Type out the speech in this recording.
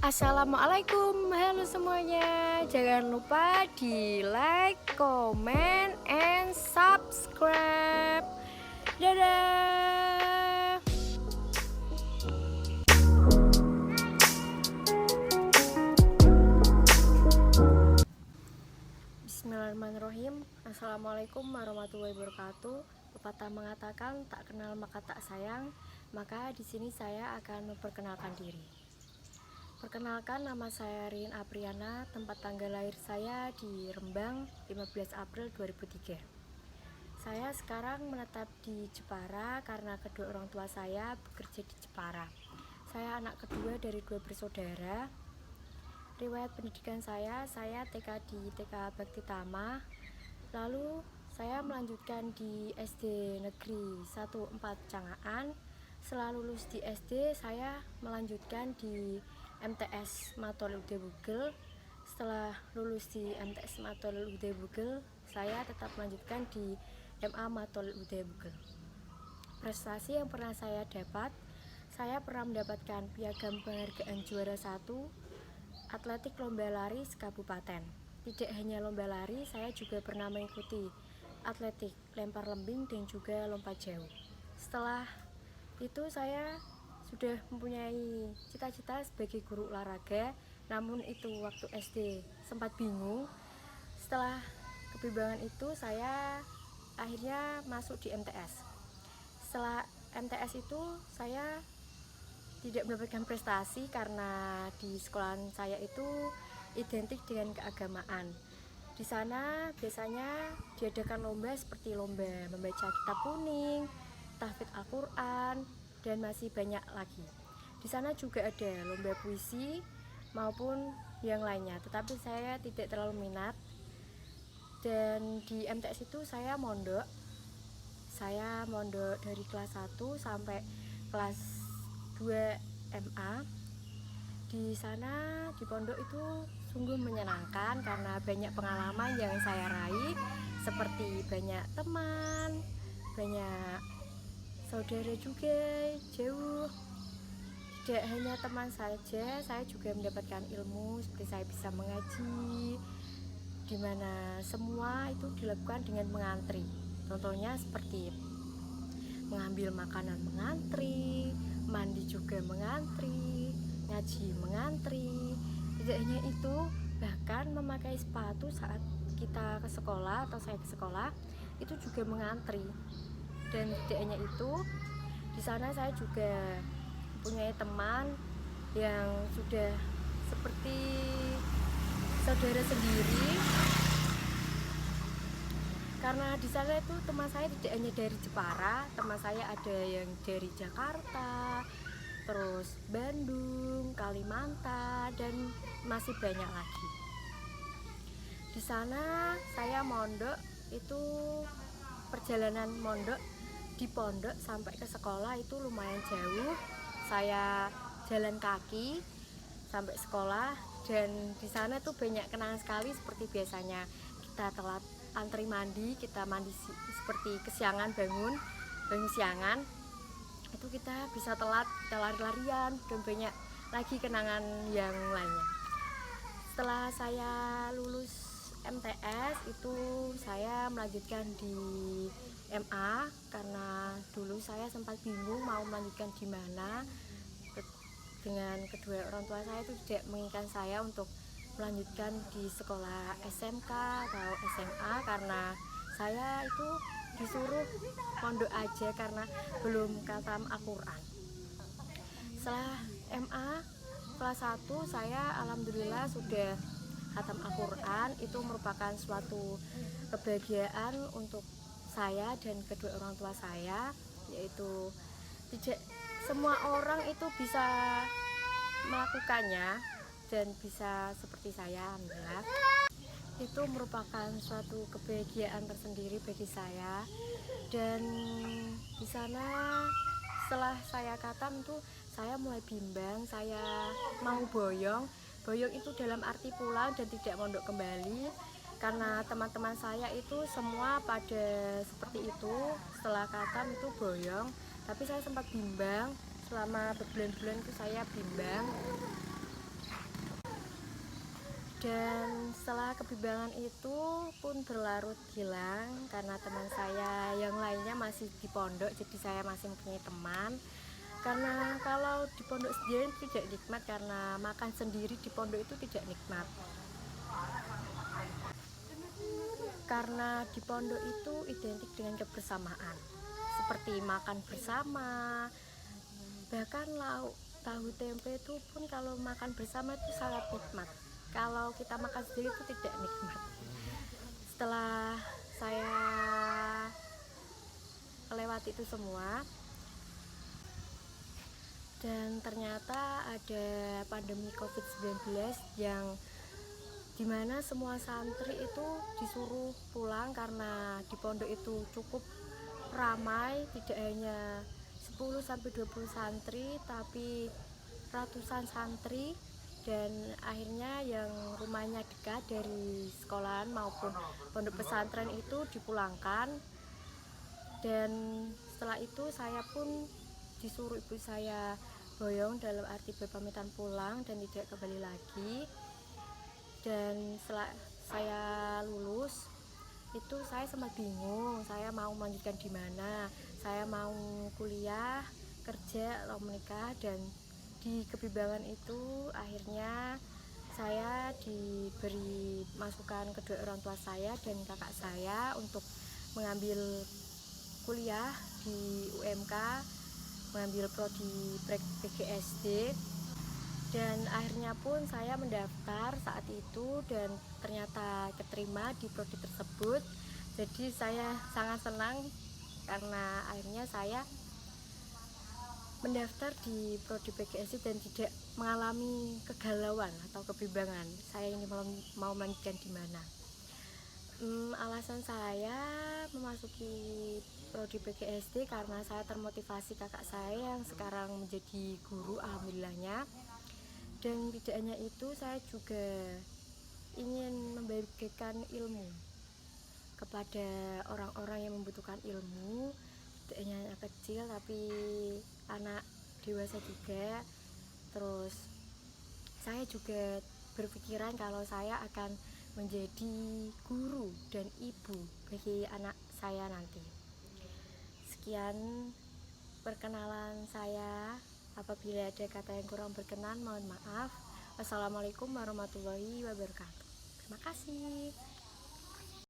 Assalamualaikum, halo semuanya. Jangan lupa di like, comment, and subscribe. Dadah. Bismillahirrahmanirrahim. Assalamualaikum warahmatullahi wabarakatuh. Pepatah mengatakan tak kenal maka tak sayang. Maka di sini saya akan memperkenalkan diri. Perkenalkan, nama saya Rin Apriana, tempat tanggal lahir saya di Rembang, 15 April 2003. Saya sekarang menetap di Jepara karena kedua orang tua saya bekerja di Jepara. Saya anak kedua dari 2 bersaudara. Riwayat pendidikan saya TK di TK Bakti Tama. Lalu saya melanjutkan di SD Negeri 14 Cangaan. Setelah lulus di SD, saya melanjutkan di MTS Matolel Ude Bugel. Setelah lulus di MTS Matolel Ude Bugel, saya tetap melanjutkan di MA Matolel Ude Bugel. Prestasi yang pernah saya dapat, saya pernah mendapatkan piagam penghargaan juara 1 atletik lomba lari sekabupaten. Tidak hanya lomba lari, saya juga pernah mengikuti atletik lempar lembing dan juga lompat jauh. Setelah itu saya sudah mempunyai cita-cita sebagai guru olahraga, namun itu waktu SD sempat bingung. Setelah kebimbangan itu saya akhirnya masuk di MTS. Setelah MTS itu saya tidak mendapatkan prestasi karena di sekolahan saya itu identik dengan keagamaan. Di sana biasanya diadakan lomba seperti lomba membaca kitab kuning, tahfidz Al-Quran, dan masih banyak lagi. Di sana juga ada lomba puisi maupun yang lainnya, tetapi saya tidak terlalu minat. Dan di MTS itu saya mondok dari kelas 1 sampai kelas 2 MA. Di sana di pondok itu sungguh menyenangkan karena banyak pengalaman yang saya raih, seperti banyak teman, banyak saudara juga jauh. Tidak hanya teman saja, saya juga mendapatkan ilmu seperti saya bisa mengaji, dimana semua itu dilakukan dengan mengantri. Contohnya seperti mengambil makanan mengantri, mandi juga mengantri, ngaji mengantri. Tidak hanya itu, bahkan memakai sepatu saat kita ke sekolah atau saya ke sekolah itu juga mengantri. Dan tidak hanya itu, di sana saya juga mempunyai teman yang sudah seperti saudara sendiri, karena di sana itu teman saya tidak hanya dari Jepara, teman saya ada yang dari Jakarta, terus Bandung, Kalimantan, dan masih banyak lagi. Di sana saya mondok itu, perjalanan mondok di pondok sampai ke sekolah itu lumayan jauh. Saya jalan kaki sampai sekolah, dan di sana tuh banyak kenangan sekali. Seperti biasanya kita telat antri mandi, kita mandi seperti kesiangan bangun siangan, itu kita bisa telat, kita lari-larian, dan banyak lagi kenangan yang lainnya. Setelah saya lulus MTS itu saya melanjutkan di MA karena dulu saya sempat bingung mau melanjutkan di mana. Dengan kedua orang tua saya itu tidak menginginkan saya untuk melanjutkan di sekolah SMK atau SMA karena saya itu disuruh pondok aja karena belum khatam Al-Quran. Setelah MA kelas 1 saya alhamdulillah sudah khatam Al-Quran. Itu merupakan suatu kebahagiaan untuk saya dan kedua orang tua saya, yaitu tidak semua orang itu bisa melakukannya dan bisa seperti saya, alhamdulillah. Itu merupakan suatu kebahagiaan tersendiri bagi saya. Dan di sana setelah saya khatam tuh saya mulai bimbang, saya mau boyong itu dalam arti pulang dan tidak mondok kembali, karena teman-teman saya itu semua pada seperti itu. Setelah khatam itu boyong, tapi saya sempat bimbang selama berbulan-bulan itu saya bimbang. Dan setelah kebimbangan itu pun berlarut hilang karena teman saya yang lainnya masih di pondok, jadi saya masih mempunyai teman. Karena kalau di pondok sendiri tidak nikmat, karena makan sendiri di pondok itu tidak nikmat. Karena di pondok itu identik dengan kebersamaan, seperti makan bersama, bahkan lauk tahu tempe itu pun kalau makan bersama itu sangat nikmat. Kalau kita makan sendiri itu tidak nikmat. Setelah saya melewati itu semua, dan ternyata ada pandemi COVID-19 yang dimana semua santri itu disuruh pulang karena di pondok itu cukup ramai, tidak hanya 10-20 santri tapi ratusan santri. Dan akhirnya yang rumahnya dekat dari sekolahan maupun pondok pesantren itu dipulangkan. Dan setelah itu saya pun disuruh ibu saya boyong, dalam arti berpamitan pulang dan tidak kembali lagi. Dan setelah saya lulus itu saya sempat bingung, saya mau melanjutkan di mana, saya mau kuliah, kerja, atau menikah. Dan di kebimbangan itu akhirnya saya diberi masukan kedua orang tua saya dan kakak saya untuk mengambil kuliah di UMK, mengambil prodi PGSD. Dan akhirnya pun saya mendaftar saat itu dan ternyata keterima di prodi tersebut. Jadi saya sangat senang karena akhirnya saya mendaftar di prodi PGSD dan tidak mengalami kegalauan atau kebimbangan saya ini mau melanjutkan di mana. Alasan saya memasuki prodi PGSD karena saya termotivasi kakak saya yang sekarang menjadi guru, alhamdulillahnya. Dan tidak hanya itu, saya juga ingin membagikan ilmu kepada orang-orang yang membutuhkan ilmu, tidak hanya anak kecil tapi anak dewasa juga. Terus saya juga berpikiran kalau saya akan menjadi guru dan ibu bagi anak saya nanti. Sekian perkenalan saya. Apabila ada kata yang kurang berkenan, mohon maaf. Wassalamualaikum warahmatullahi wabarakatuh. Terima kasih.